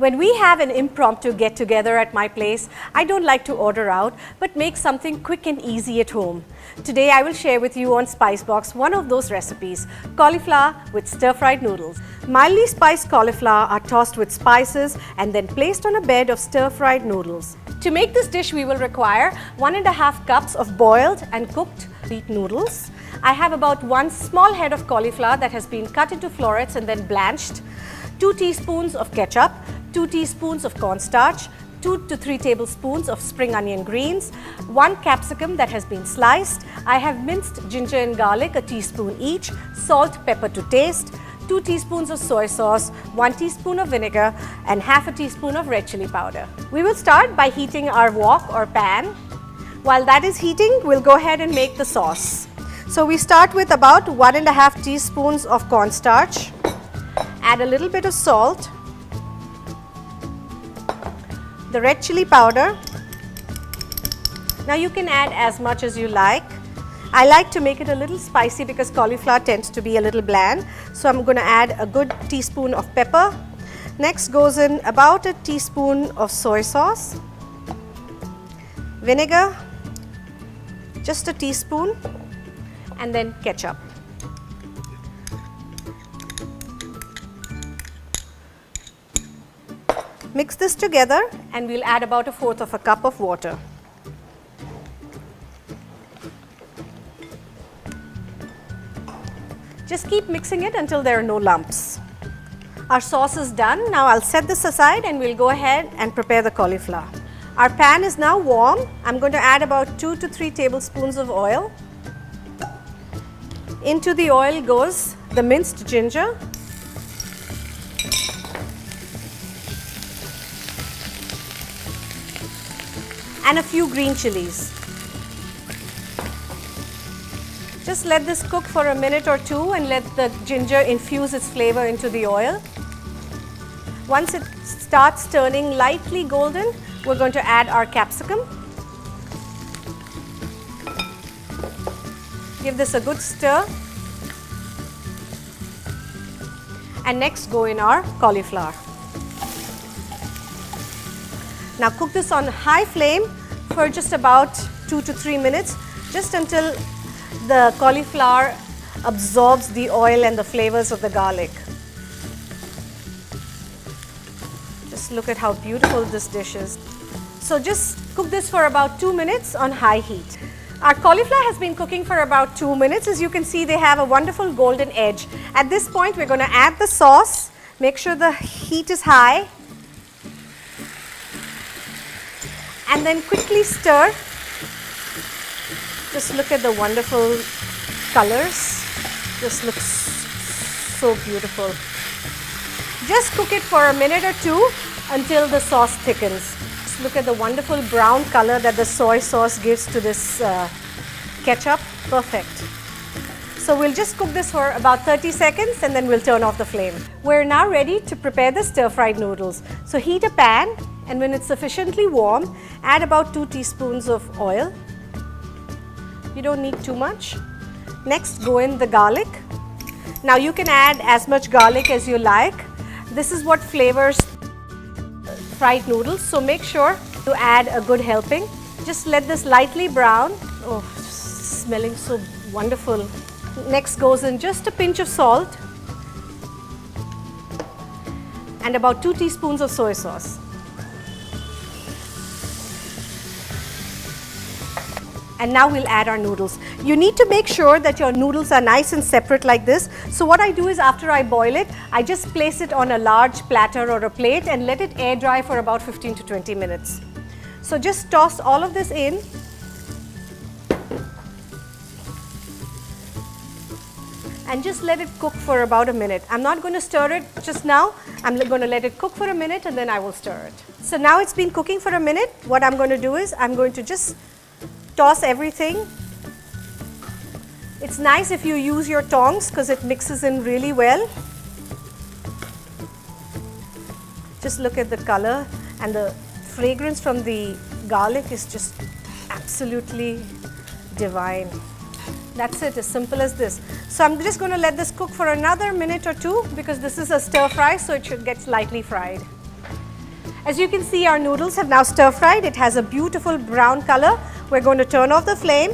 When we have an impromptu get-together at my place, I don't like to order out, but make something quick and easy at home. Today I will share with you on Spicebox one of those recipes, cauliflower with stir-fried noodles. Mildly spiced cauliflower are tossed with spices and then placed on a bed of stir-fried noodles. To make this dish, we will require 1½ cups of boiled and cooked wheat noodles. I have about 1 small head of cauliflower that has been cut into florets and then blanched, 2 teaspoons of ketchup, 2 teaspoons of cornstarch, 2 to 3 tablespoons of spring onion greens, 1 capsicum that has been sliced. I have minced ginger and garlic, a teaspoon each, salt, pepper to taste, 2 teaspoons of soy sauce, 1 teaspoon of vinegar and half a teaspoon of red chili powder. We will start by heating our wok or pan. While that is heating, we'll go ahead and make the sauce. So we start with about 1½ teaspoons of cornstarch, add a little bit of salt, the red chili powder. Now you can add as much as you like. I like to make it a little spicy because cauliflower tends to be a little bland. So I'm going to add a good teaspoon of pepper. Next goes in about a teaspoon of soy sauce, vinegar, just a teaspoon, and then ketchup. Mix this together and we'll add about 1/4 cup of water. Just keep mixing it until there are no lumps. Our sauce is done. Now I'll set this aside and we'll go ahead and prepare the cauliflower. Our pan is now warm. I'm going to add about 2 to 3 tablespoons of oil. Into the oil goes the minced ginger, and a few green chilies. Just let this cook for a minute or two and let the ginger infuse its flavor into the oil. Once it starts turning lightly golden, we're going to add our capsicum. Give this a good stir. And next go in our cauliflower. Now cook this on high flame for just about 2 to 3 minutes, just until the cauliflower absorbs the oil and the flavors of the garlic. Just look at how beautiful this dish is. So just cook this for about 2 minutes on high heat. Our cauliflower has been cooking for about 2 minutes. As you can see, they have a wonderful golden edge. At this point, we're going to add the sauce. Make sure the heat is high. And then quickly stir. Just look at the wonderful colors. This looks so beautiful. Just cook it for a minute or two until the sauce thickens. Just look at the wonderful brown color that the soy sauce gives to this ketchup. Perfect. So we'll just cook this for about 30 seconds and then we'll turn off the flame. We're now ready to prepare the stir-fried noodles. So heat a pan, and when it's sufficiently warm, add about 2 teaspoons of oil. You don't need too much. Next, go in the garlic. Now you can add as much garlic as you like. This is what flavors fried noodles, so make sure to add a good helping. Just let this lightly brown. Oh, smelling so wonderful. Next goes in just a pinch of salt and about 2 teaspoons of soy sauce. And now we'll add our noodles. You need to make sure that your noodles are nice and separate like this. So what I do is, after I boil it, I just place it on a large platter or a plate and let it air dry for about 15 to 20 minutes. So just toss all of this in. And just let it cook for about a minute. I'm not going to stir it just now. I'm going to let it cook for a minute and then I will stir it. So now it's been cooking for a minute. What I'm going to do is, I'm going to just toss everything. It's nice if you use your tongs because it mixes in really well. Just look at the color, and the fragrance from the garlic is just absolutely divine. That's it, as simple as this. So I'm just going to let this cook for another minute or two because this is a stir fry, so it should get slightly fried. As you can see, our noodles have now stir-fried. It has a beautiful brown color. We're going to turn off the flame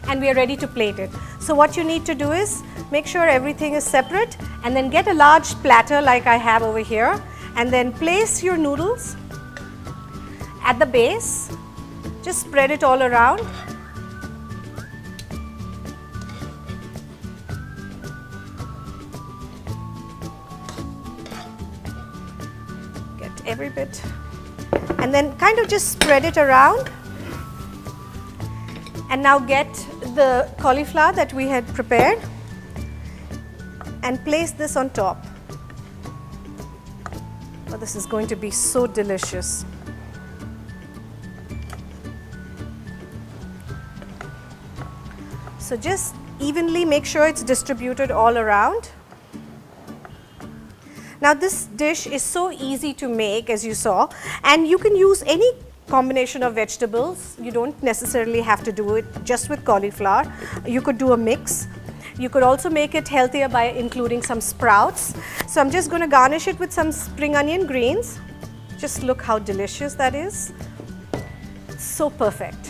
and we are ready to plate it. So what you need to do is make sure everything is separate and then get a large platter like I have over here and then place your noodles at the base. Just spread it all around. Get every bit and then kind of just spread it around. And now get the cauliflower that we had prepared and place this on top. Oh, this is going to be so delicious. So just evenly make sure it's distributed all around. Now this dish is so easy to make, as you saw, and you can use any combination of vegetables. You don't necessarily have to do it just with cauliflower. You could do a mix. You could also make it healthier by including some sprouts. So I'm just going to garnish it with some spring onion greens. Just look how delicious that is. So perfect.